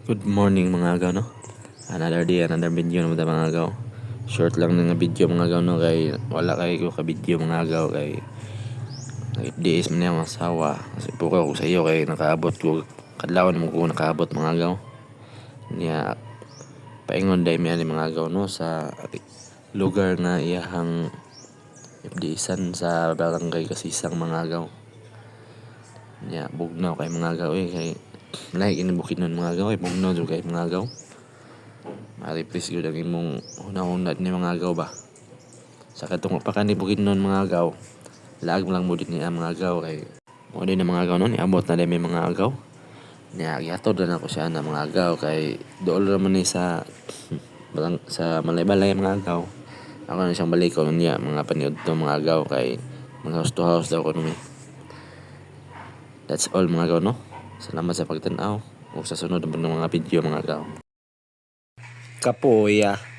Good morning mga agaw no. Another day, another video naman ta mga agaw. Short lang na nga video mga agaw no kay wala kay ko ka video mga agaw kay nag-days man yung asawa. Kasi po ko sa iyo kay nakaabot ko kadlawon mo ko nakaabot mga agaw. Niya paingon day mi ani mga agaw no sa lugar na iyahang ibdisan sa barangay Kasisang mga agaw. Niya bugnaw kay mga agaw kay lahi kini Bukidnon mga agaw kay bugnaw jud kay mga agaw. Ma-replace yun ang imong hunahunad ni mga agaw ba. Sa katong pa ka ni Bukidnon mga agaw, laag mo lang mo din ni mga agaw kay mo din na mga agaw nun, iabot na din may mga agaw. Niya, gihatod na ako siya na mga agaw kay dool naman ni sa sa malay-balay mga agaw. Ako na siyang balik ko niya mga paniod to mga agaw kay mga house to house daw ko numi. That's all mga agaw no. Salamat sa pagtanaw. O sa sunod ng mga video mga agaw. Kapoya.